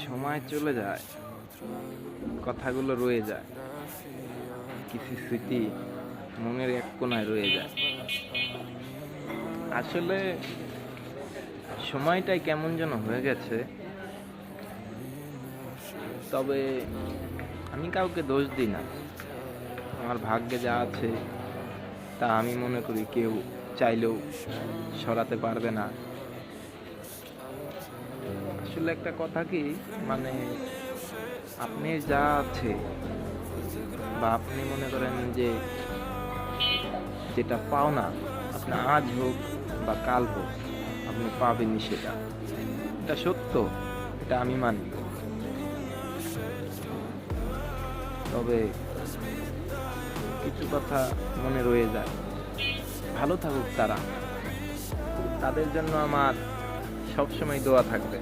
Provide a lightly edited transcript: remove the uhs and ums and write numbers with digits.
সময় চলে যায়, কথাগুলো রয়ে যায়, কিছু স্মৃতি মনের এক কোণায় রয়ে যায়। আসলে সময়টাই কেমন যেন হয়ে গেছে। তবে আমি কাউকে দোষ দিই না। আমার ভাগ্যে যা আছে তা আমি মনে করি কেউ চাইলেও সরাতে পারবে না। আসলে একটা কথা কি, মানে আপনি যা আছে বা আপনি মনে করেন যে যেটা পাওনা, আপনি আজ হোক বা কাল হোক আপনি পাবেনই সেটা। এটা সত্য, এটা আমি মানি। তবে কিছু কথা মনে রয়ে যায়। ভালো থাকুক তারা, তাদের জন্য আমার সবসময় দোয়া থাকবে।